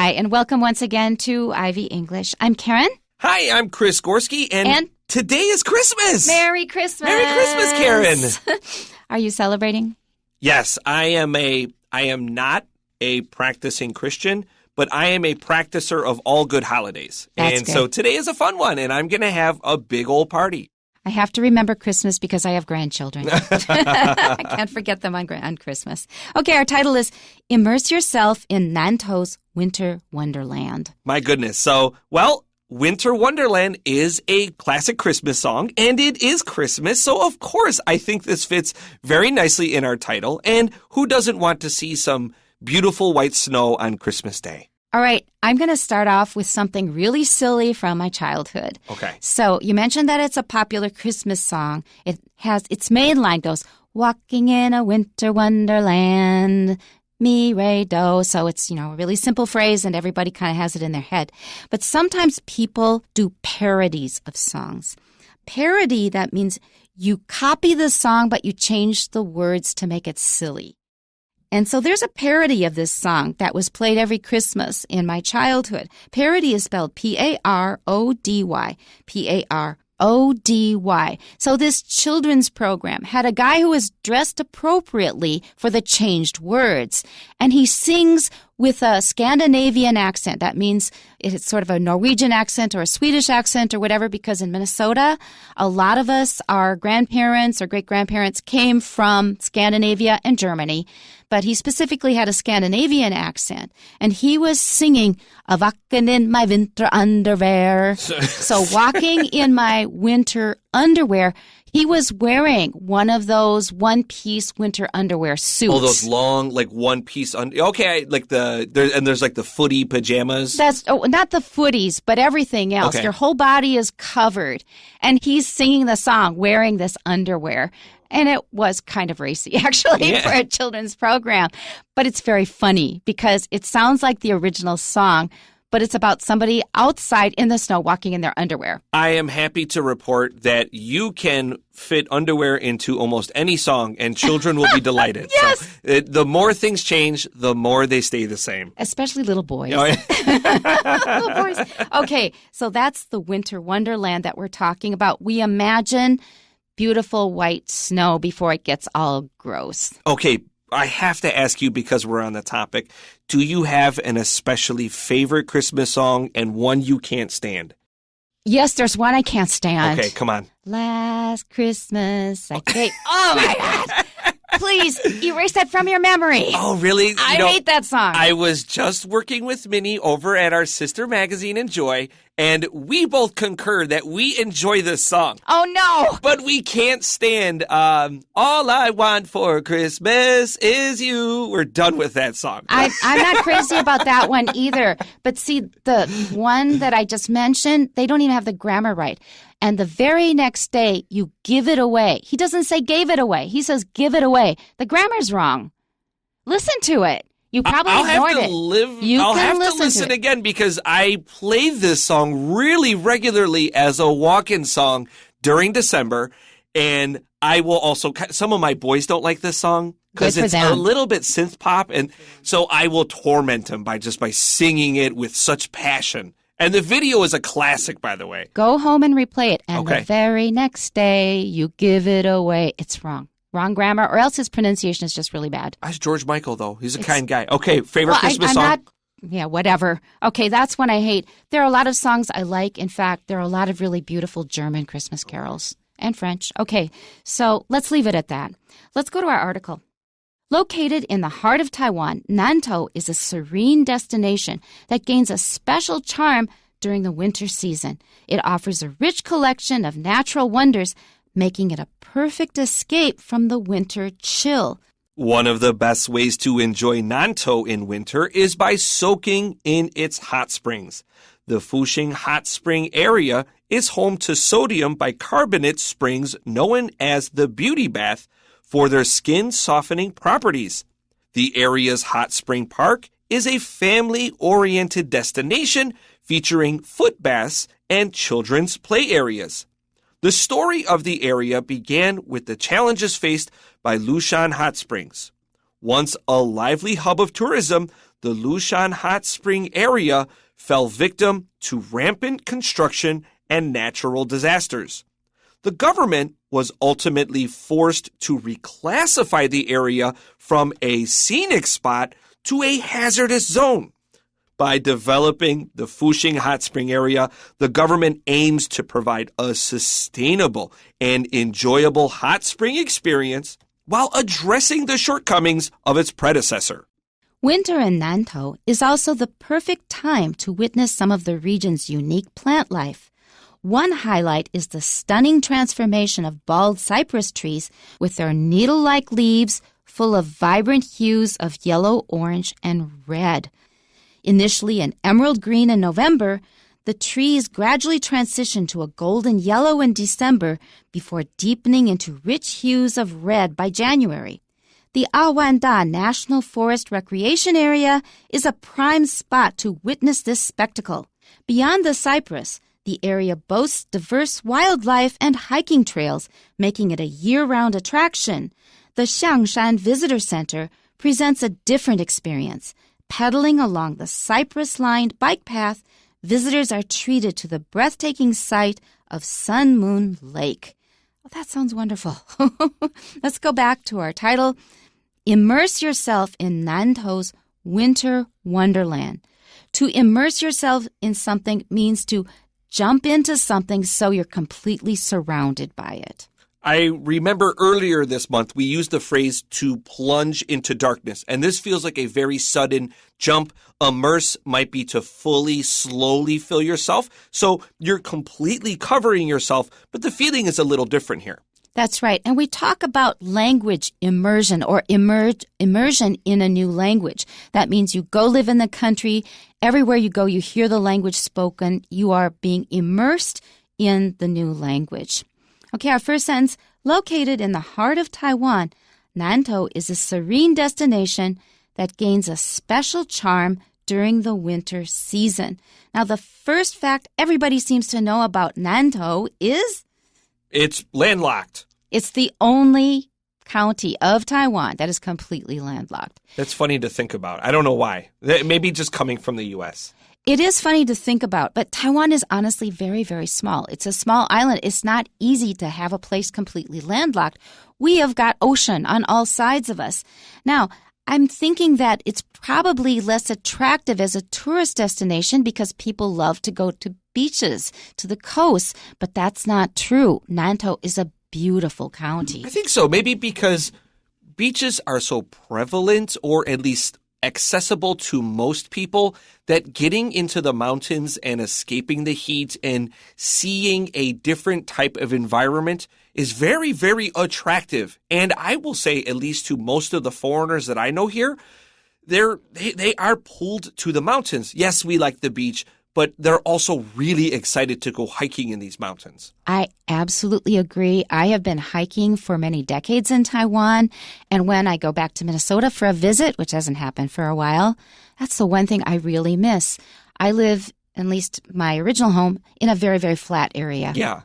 Hi, and welcome once again to Ivy English. I'm Karen. Hi, I'm Chris Gorski, and today is Christmas. Merry Christmas. Merry Christmas, Karen. Are you celebrating? Yes, I am not a practicing Christian, but I am a practicer of all good holidays. That's and good. So today is a fun one, and I'm going to have a big old party. I have to remember Christmas because I have grandchildren. I can't forget them on Christmas. Okay, our title is Immerse Yourself in Nantou's Winter Wonderland. My goodness. So, Winter Wonderland is a classic Christmas song, and it is Christmas. So, of course, I think this fits very nicely in our title. And who doesn't want to see some beautiful white snow on Christmas Day? All right, I'm going to start off with something really silly from my childhood. Okay. So you mentioned that it's a popular Christmas song. It has its main line goes, walking in a winter wonderland, mi, re, do. So it's, a really simple phrase and everybody kind of has it in their head. But sometimes people do parodies of songs. Parody, that means you copy the song, but you change the words to make it silly. And so there's a parody of this song that was played every Christmas in my childhood. Parody is spelled P-A-R-O-D-Y, P-A-R-O-D-Y. So this children's program had a guy who was dressed appropriately for the changed words. And he sings with a Scandinavian accent. That means it's sort of a Norwegian accent or a Swedish accent or whatever, because in Minnesota, a lot of us, our grandparents or great-grandparents came from Scandinavia and Germany. But he specifically had a Scandinavian accent, and he was singing, "Walking in my winter underwear." So walking in my winter underwear, he was wearing one of those one-piece winter underwear suits. Oh, those long, one-piece okay, there's the footy pajamas. That's not the footies, but everything else. Okay. Your whole body is covered, and he's singing the song wearing this underwear. And it was kind of racy, actually, for a children's program. But it's very funny because it sounds like the original song, but it's about somebody outside in the snow walking in their underwear. I am happy to report that you can fit underwear into almost any song, and children will be delighted. Yes! So, the more things change, the more they stay the same. Especially little boys. Oh, yeah. Little boys. Okay, so that's the Winter Wonderland that we're talking about. We imagine beautiful white snow before it gets all gross. Okay, I have to ask you, because we're on the topic, do you have an especially favorite Christmas song and one you can't stand? Yes, there's one I can't stand. Okay, come on. Last Christmas, I gave... Oh, my God. Please, erase that from your memory. Oh, really? I hate that song. I was just working with Minnie over at our sister magazine, Enjoy, and we both concur that we enjoy this song. Oh, no. But we can't stand All I Want for Christmas Is You. We're done with that song. I'm not crazy about that one either. But see, the one that I just mentioned, they don't even have the grammar right. And the very next day, you give it away. He doesn't say gave it away. He says give it away. The grammar's wrong. Listen to it. You probably ignored it. I'll have to listen again, because I play this song really regularly as a walk-in song during December. And I will also, some of my boys don't like this song because it's a little bit synth pop. And so I will torment them by singing it with such passion. And the video is a classic, by the way. Go home and replay it. And the very next day, you give it away. It's wrong. Wrong grammar, or else his pronunciation is just really bad. That's George Michael, though. He's a kind guy. Okay, favorite Christmas song? Whatever. Okay, that's one I hate. There are a lot of songs I like. In fact, there are a lot of really beautiful German Christmas carols and French. Okay, so let's leave it at that. Let's go to our article. Located in the heart of Taiwan, Nantou is a serene destination that gains a special charm during the winter season. It offers a rich collection of natural wonders, making it a perfect escape from the winter chill. One of the best ways to enjoy Nantou in winter is by soaking in its hot springs. The Fuxing Hot Spring area is home to sodium bicarbonate springs known as the Beauty Bath for their skin-softening properties. The area's hot spring park is a family-oriented destination featuring foot baths and children's play areas. The story of the area began with the challenges faced by Lushan Hot Springs. Once a lively hub of tourism, the Lushan hot spring area fell victim to rampant construction and natural disasters. The government was ultimately forced to reclassify the area from a scenic spot to a hazardous zone. By developing the Fuxing hot spring area, the government aims to provide a sustainable and enjoyable hot spring experience while addressing the shortcomings of its predecessor. Winter in Nantou is also the perfect time to witness some of the region's unique plant life. One highlight is the stunning transformation of bald cypress trees with their needle-like leaves full of vibrant hues of yellow, orange, and red. Initially an emerald green in November, the trees gradually transition to a golden yellow in December before deepening into rich hues of red by January. The Awanda National Forest Recreation Area is a prime spot to witness this spectacle. Beyond the cypress, the area boasts diverse wildlife and hiking trails, making it a year-round attraction. The Xiangshan Visitor Center presents a different experience. Pedaling along the cypress-lined bike path, visitors are treated to the breathtaking sight of Sun Moon Lake. Oh, that sounds wonderful. Let's go back to our title, Immerse Yourself in Nantou's Winter Wonderland. To immerse yourself in something means to jump into something so you're completely surrounded by it. I remember earlier this month we used the phrase to plunge into darkness, and this feels like a very sudden jump. Immerse might be to fully, slowly fill yourself, so you're completely covering yourself, but the feeling is a little different here. That's right, and we talk about language immersion or immersion in a new language. That means you go live in the country, everywhere you go you hear the language spoken, you are being immersed in the new language. Okay, our first sentence, located in the heart of Taiwan, Nantou is a serene destination that gains a special charm during the winter season. Now, the first fact everybody seems to know about Nantou is? It's landlocked. It's the only county of Taiwan that is completely landlocked. That's funny to think about. I don't know why. Maybe just coming from the U.S. It is funny to think about, but Taiwan is honestly very, very small. It's a small island. It's not easy to have a place completely landlocked. We have got ocean on all sides of us. Now, I'm thinking that it's probably less attractive as a tourist destination because people love to go to beaches, to the coast, but that's not true. Nantou is a beautiful county. I think so. Maybe because beaches are so prevalent, or at least accessible to most people, that getting into the mountains and escaping the heat and seeing a different type of environment is very, very attractive. And I will say, at least to most of the foreigners that I know here, they are pulled to the mountains. Yes, we like the beach, but they're also really excited to go hiking in these mountains. I absolutely agree. I have been hiking for many decades in Taiwan, and when I go back to Minnesota for a visit, which hasn't happened for a while, that's the one thing I really miss. I live, at least my original home, in a very, very flat area. Yeah.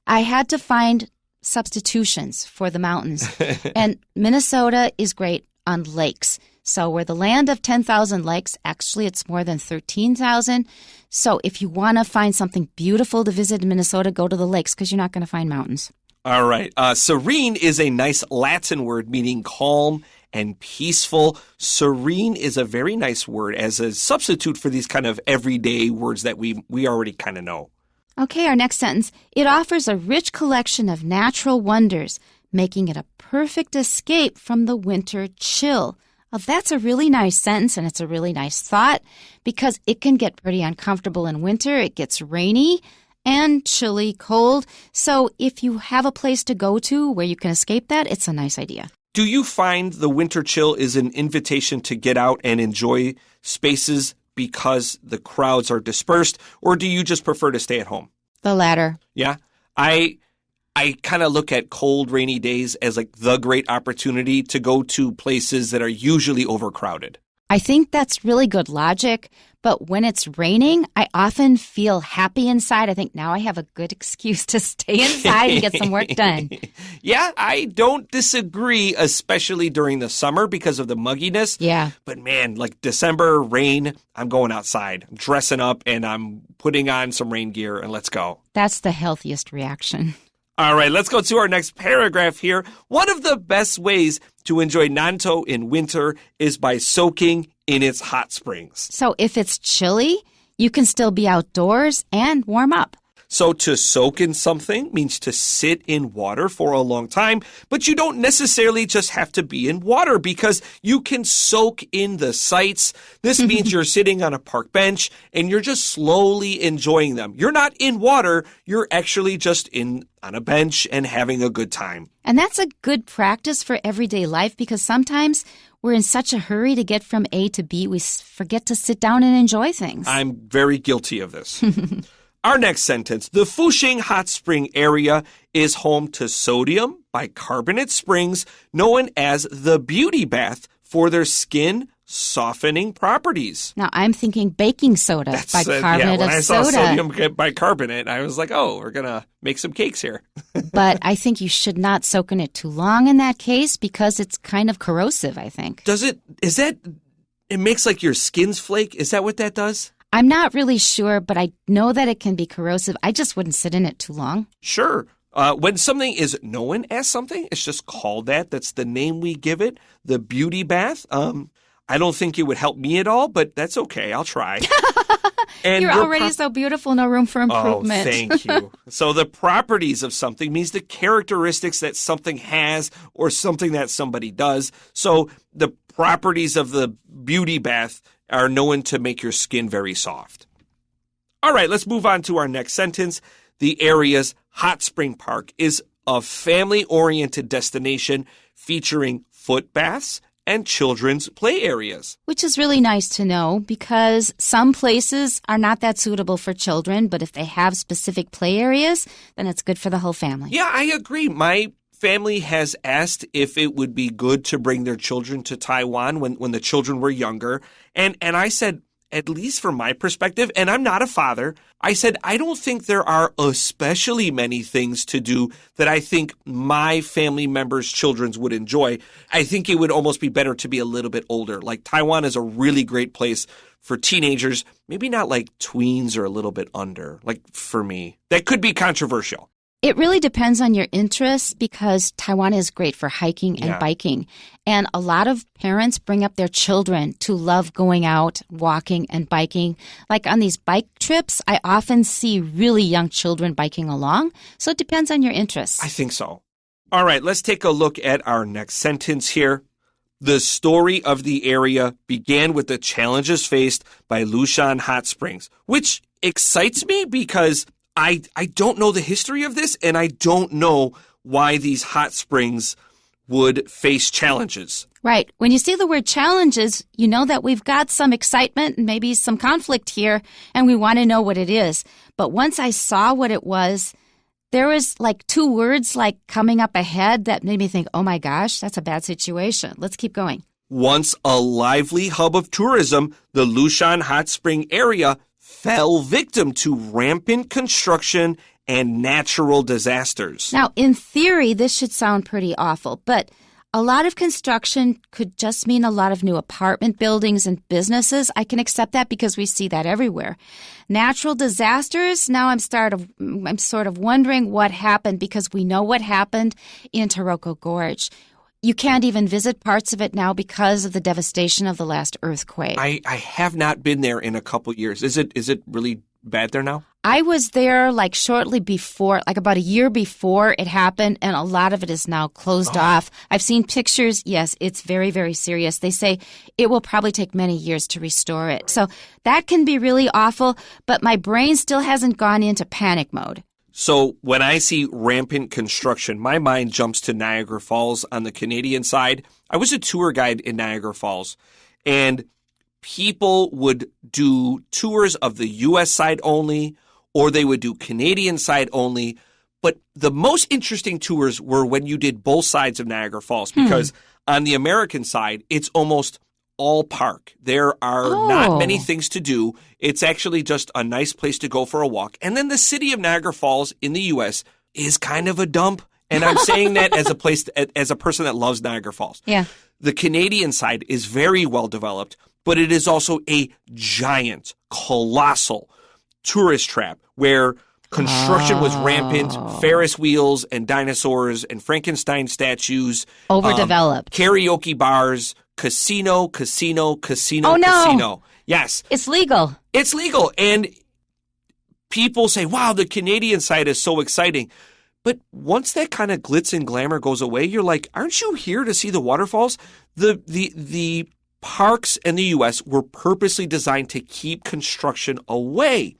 I had to find substitutions for the mountains, and Minnesota is great on lakes. So we're the land of 10,000 lakes. Actually, it's more than 13,000. So if you want to find something beautiful to visit in Minnesota, go to the lakes because you're not going to find mountains. All right. Serene is a nice Latin word meaning calm and peaceful. Serene is a very nice word as a substitute for these kind of everyday words that we already kind of know. Okay, our next sentence. It offers a rich collection of natural wonders, making it a perfect escape from the winter chill. Well, that's a really nice sentence, and it's a really nice thought because it can get pretty uncomfortable in winter. It gets rainy and chilly, cold. So if you have a place to go to where you can escape that, it's a nice idea. Do you find the winter chill is an invitation to get out and enjoy spaces because the crowds are dispersed, or do you just prefer to stay at home? The latter. Yeah. I kind of look at cold, rainy days as like the great opportunity to go to places that are usually overcrowded. I think that's really good logic, but when it's raining, I often feel happy inside. I think now I have a good excuse to stay inside and get some work done. Yeah, I don't disagree, especially during the summer because of the mugginess. Yeah. But man, like December, rain, I'm going outside. I'm dressing up and I'm putting on some rain gear and let's go. That's the healthiest reaction. All right, let's go to our next paragraph here. One of the best ways to enjoy Nantou in winter is by soaking in its hot springs. So if it's chilly, you can still be outdoors and warm up. So to soak in something means to sit in water for a long time, but you don't necessarily just have to be in water because you can soak in the sights. This means you're sitting on a park bench and you're just slowly enjoying them. You're not in water, you're actually just on a bench and having a good time. And that's a good practice for everyday life because sometimes we're in such a hurry to get from A to B, we forget to sit down and enjoy things. I'm very guilty of this. Our next sentence, the Fuxing hot spring area is home to sodium bicarbonate springs known as the beauty bath for their skin softening properties. Now, I'm thinking baking soda, bicarbonate when of I saw soda. sodium bicarbonate, I was like, oh, we're going to make some cakes here. But I think you should not soak in it too long in that case because it's kind of corrosive, I think. It makes like your skins flake? Is that what that does? I'm not really sure, but I know that it can be corrosive. I just wouldn't sit in it too long. Sure. When something is known as something, it's just called that. That's the name we give it, the beauty bath. I don't think it would help me at all, but that's okay. I'll try. And You're already so beautiful, no room for improvement. Oh, thank you. So the properties of something means the characteristics that something has or something that somebody does. So the properties of the beauty bath are known to make your skin very soft. All right, let's move on to our next sentence. The area's hot spring park is a family-oriented destination featuring foot baths and children's play areas. Which is really nice to know because some places are not that suitable for children, but if they have specific play areas, then it's good for the whole family. Yeah, I agree. My family has asked if it would be good to bring their children to Taiwan when the children were younger. And I said, at least from my perspective, and I'm not a father, I said, I don't think there are especially many things to do that I think my family members' children would enjoy. I think it would almost be better to be a little bit older. Like Taiwan is a really great place for teenagers, maybe not like tweens or a little bit under, like for me. That could be controversial. It really depends on your interests because Taiwan is great for hiking and biking. And a lot of parents bring up their children to love going out, walking and biking. Like on these bike trips, I often see really young children biking along. So it depends on your interests. I think so. All right, let's take a look at our next sentence here. The story of the area began with the challenges faced by Lushan Hot Springs, which excites me because I don't know the history of this, and I don't know why these hot springs would face challenges. Right. When you see the word challenges, you know that we've got some excitement and maybe some conflict here, and we want to know what it is. But once I saw what it was, there was like two words like coming up ahead that made me think, oh my gosh, that's a bad situation. Let's keep going. Once a lively hub of tourism, the Lushan Hot Spring area fell victim to rampant construction and natural disasters. Now, in theory, this should sound pretty awful, but a lot of construction could just mean a lot of new apartment buildings and businesses. I can accept that because we see that everywhere. Natural disasters, now I'm sort of wondering what happened because we know what happened in Taroko Gorge. You can't even visit parts of it now because of the devastation of the last earthquake. I have not been there in a couple years. Is it really bad there now? I was there like shortly before, like about a year before it happened, and a lot of it is now closed off. I've seen pictures. Yes, it's very, very serious. They say it will probably take many years to restore it. So that can be really awful, but my brain still hasn't gone into panic mode. So when I see rampant construction, my mind jumps to Niagara Falls on the Canadian side. I was a tour guide in Niagara Falls, and people would do tours of the U.S. side only, or they would do Canadian side only. But the most interesting tours were when you did both sides of Niagara Falls, because on the American side, it's almost all park. There are not many things to do. It's actually just a nice place to go for a walk. And then the city of Niagara Falls in the U.S. is kind of a dump. And I'm saying that as a person that loves Niagara Falls. Yeah. The Canadian side is very well developed, but it is also a giant, colossal tourist trap where construction was rampant, Ferris wheels and dinosaurs and Frankenstein statues. Overdeveloped. Karaoke bars, casino. Oh, no. Casino. Yes. It's legal. It's legal. And people say, wow, the Canadian side is so exciting. But once that kind of glitz and glamour goes away, you're like, aren't you here to see the waterfalls? The parks in the U.S. were purposely designed to keep construction away.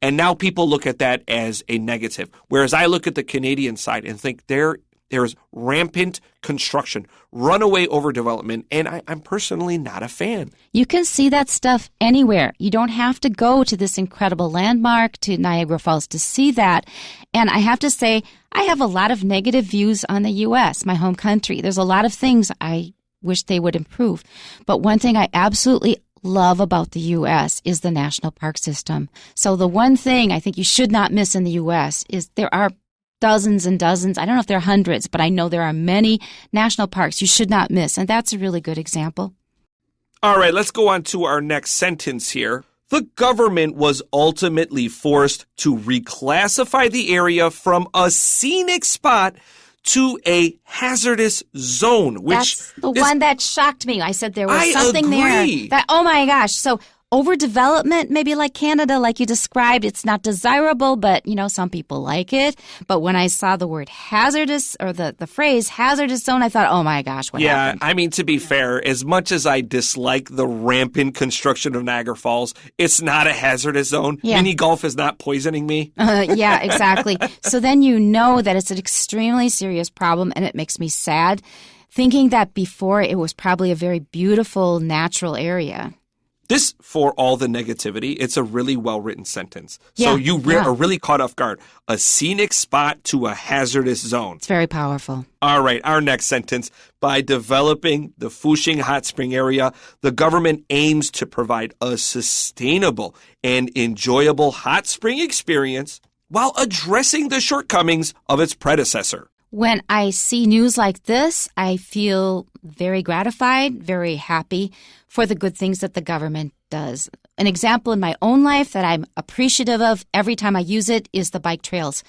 And now people look at that as a negative. Whereas I look at the Canadian side and think there's rampant construction, runaway overdevelopment, and I'm personally not a fan. You can see that stuff anywhere. You don't have to go to this incredible landmark, to Niagara Falls, to see that. And I have to say, I have a lot of negative views on the U.S., my home country. There's a lot of things I wish they would improve. But one thing I absolutely love about the U.S. is the national park system. So the one thing I think you should not miss in the U.S. is there are dozens and dozens. I don't know if there are hundreds, but I know there are many national parks you should not miss. And that's a really good example. All right, let's go on to our next sentence here. The government was ultimately forced to reclassify the area from a scenic spot to a hazardous zone, which that's the one that shocked me. I said there was something agree. there that, oh my gosh. So overdevelopment, maybe like Canada, like you described, it's not desirable, but, you know, some people like it. But when I saw the word hazardous, or the phrase hazardous zone, I thought, oh my gosh, what happened? I mean, to be fair, as much as I dislike the rampant construction of Niagara Falls, it's not a hazardous zone. Yeah. Mini golf is not poisoning me. Yeah, exactly. So then you know that it's an extremely serious problem, and it makes me sad, thinking that before it was probably a very beautiful, natural area. This, for all the negativity, it's a really well-written sentence. Yeah, so you are really caught off guard. A scenic spot to a hazardous zone. It's very powerful. All right, our next sentence. By developing the Fushing Hot Spring area, the government aims to provide a sustainable and enjoyable hot spring experience while addressing the shortcomings of its predecessor. When I see news like this, I feel very gratified, very happy for the good things that the government does. An example in my own life that I'm appreciative of every time I use it is the bike trails.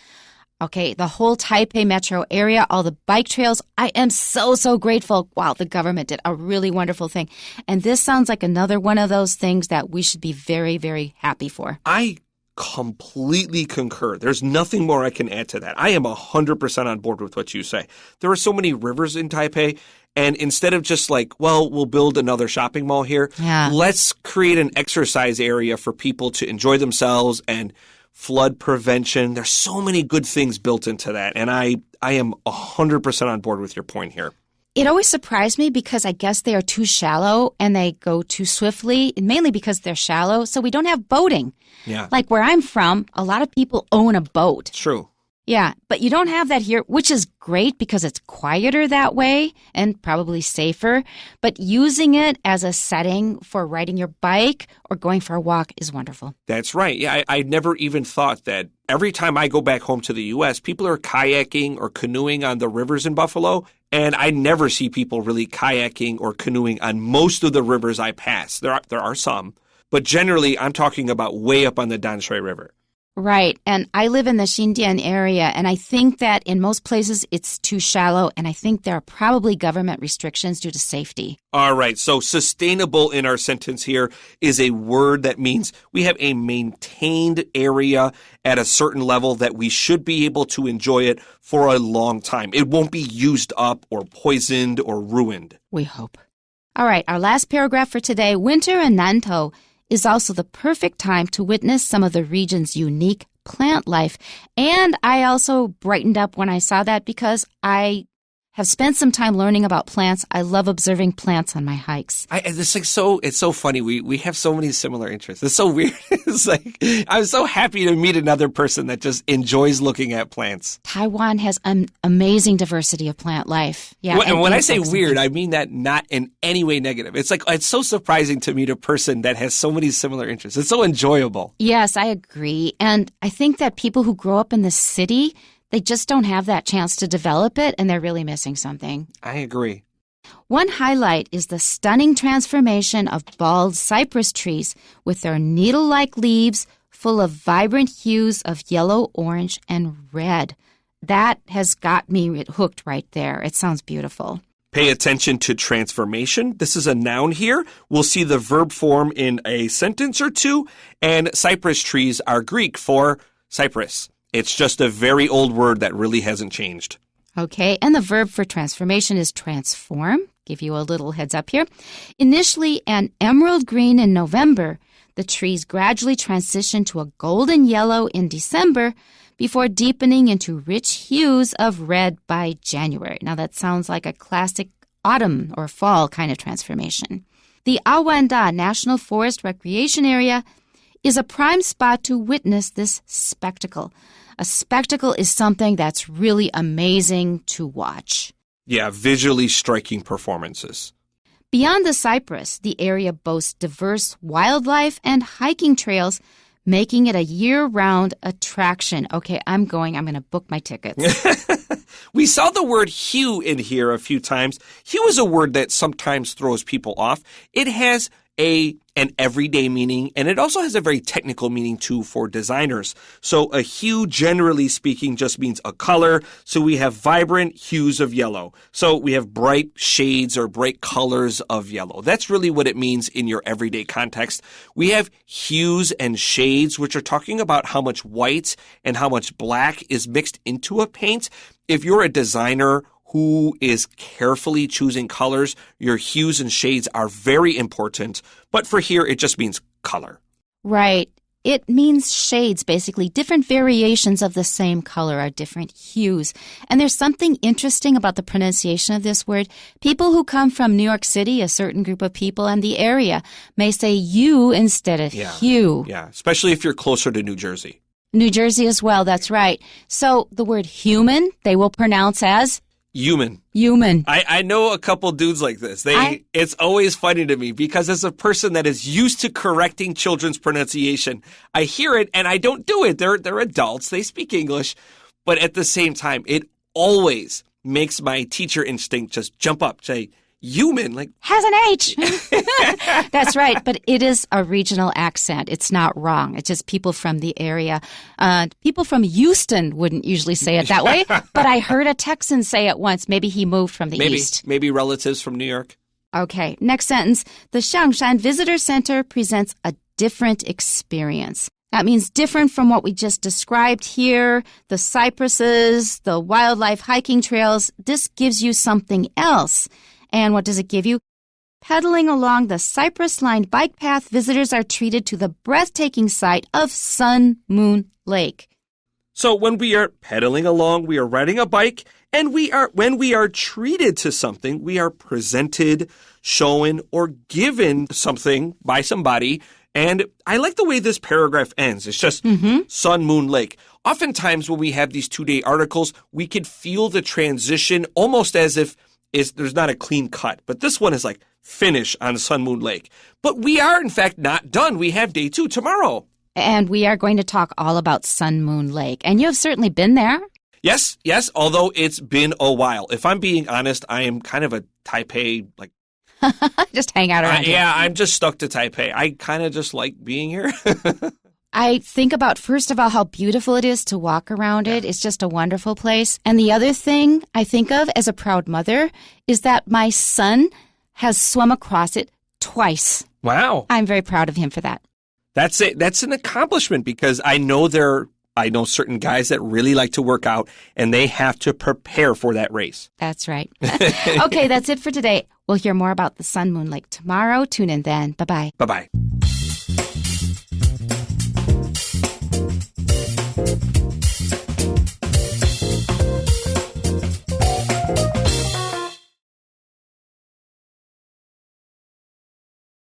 Okay, the whole Taipei metro area, all the bike trails, I am so grateful. Wow, the government did a really wonderful thing. And this sounds like another one of those things that we should be very, very happy for. I completely concur. There's nothing more I can add to that. I am 100% on board with what you say. There are so many rivers in Taipei, and instead of just like, well, we'll build another shopping mall here, let's create an exercise area for people to enjoy themselves and flood prevention. There's so many good things built into that, and I am 100% on board with your point here. It always surprised me because I guess they are too shallow and they go too swiftly, mainly because they're shallow, so we don't have boating. Yeah. Like where I'm from, a lot of people own a boat. True. Yeah, but you don't have that here, which is great because it's quieter that way and probably safer. But using it as a setting for riding your bike or going for a walk is wonderful. That's right. Yeah, I never even thought that every time I go back home to the U.S., people are kayaking or canoeing on the rivers in Buffalo. And I never see people really kayaking or canoeing on most of the rivers I pass. There are some, but generally I'm talking about way up on the Danshui River. Right. And I live in the Xindian area, and I think that in most places it's too shallow, and I think there are probably government restrictions due to safety. All right. So sustainable in our sentence here is a word that means we have a maintained area at a certain level that we should be able to enjoy it for a long time. It won't be used up or poisoned or ruined. We hope. All right. Our last paragraph for today. Winter in Nantou is also the perfect time to witness some of the region's unique plant life. And I also brightened up when I saw that because I have spent some time learning about plants. I love observing plants on my hikes. It's so funny. We have so many similar interests. It's so weird. It's like, I'm so happy to meet another person that just enjoys looking at plants. Taiwan has an amazing diversity of plant life. Yeah. And when I say weird, I mean that not in any way negative. It's like, it's so surprising to meet a person that has so many similar interests. It's so enjoyable. Yes, I agree. And I think that people who grow up in the city, they just don't have that chance to develop it, and they're really missing something. I agree. One highlight is the stunning transformation of bald cypress trees with their needle-like leaves full of vibrant hues of yellow, orange, and red. That has got me hooked right there. It sounds beautiful. Pay attention to transformation. This is a noun here. We'll see the verb form in a sentence or two, and cypress trees are Greek for cypress. It's just a very old word that really hasn't changed. Okay, and the verb for transformation is transform. Give you a little heads up here. Initially an emerald green in November, the trees gradually transition to a golden yellow in December before deepening into rich hues of red by January. Now that sounds like a classic autumn or fall kind of transformation. The Awanda National Forest Recreation Area is a prime spot to witness this spectacle. A spectacle is something that's really amazing to watch. Yeah, visually striking performances. Beyond the cypress, the area boasts diverse wildlife and hiking trails, making it a year-round attraction. Okay, I'm going to book my tickets. We saw the word hue in here a few times. Hue is a word that sometimes throws people off. It has an everyday meaning, and it also has a very technical meaning too for designers. So a hue, generally speaking, just means a color. So we have vibrant hues of yellow. So we have bright shades or bright colors of yellow. That's really what it means in your everyday context. We have hues and shades, which are talking about how much white and how much black is mixed into a paint. If you're a designer who is carefully choosing colors, your hues and shades are very important. But for here, it just means color. Right. It means shades, basically. Different variations of the same color are different hues. And there's something interesting about the pronunciation of this word. People who come from New York City, a certain group of people in the area, may say you instead of hue. Yeah, especially if you're closer to New Jersey. New Jersey as well, that's right. So the word human, they will pronounce as human. Human. I know a couple dudes like this. It's always funny to me because as a person that is used to correcting children's pronunciation, I hear it and I don't do it. They're adults. They speak English. But at the same time, it always makes my teacher instinct just jump up, say, human, like has an H. That's right. But it is a regional accent. It's not wrong. It's just people from the area. People from Houston wouldn't usually say it that way. But I heard a Texan say it once. Maybe he moved from the east. Maybe relatives from New York. Okay. Next sentence. The Xiangshan Visitor Center presents a different experience. That means different from what we just described here, the cypresses, the wildlife hiking trails. This gives you something else. And what does it give you? Pedaling along the cypress-lined bike path, visitors are treated to the breathtaking sight of Sun Moon Lake. So when we are pedaling along, we are riding a bike, and when we are treated to something, we are presented, shown, or given something by somebody. And I like the way this paragraph ends. It's just Sun Moon Lake. Oftentimes when we have these two-day articles, we could feel the transition almost as if there's not a clean cut. But this one is like finish on Sun Moon Lake. But we are, in fact, not done. We have day 2 tomorrow. And we are going to talk all about Sun Moon Lake. And you have certainly been there. Yes, although it's been a while. If I'm being honest, I am kind of a Taipei, like... just hang out around here. Yeah, I'm just stuck to Taipei. I kind of just like being here. I think about, first of all, how beautiful it is to walk around it. It's just a wonderful place. And the other thing I think of as a proud mother is that my son has swum across it twice. Wow. I'm very proud of him for that. That's it. That's an accomplishment because I know certain guys that really like to work out and they have to prepare for that race. That's right. Okay, that's it for today. We'll hear more about the Sun Moon Lake tomorrow. Tune in then. Bye-bye. Bye-bye.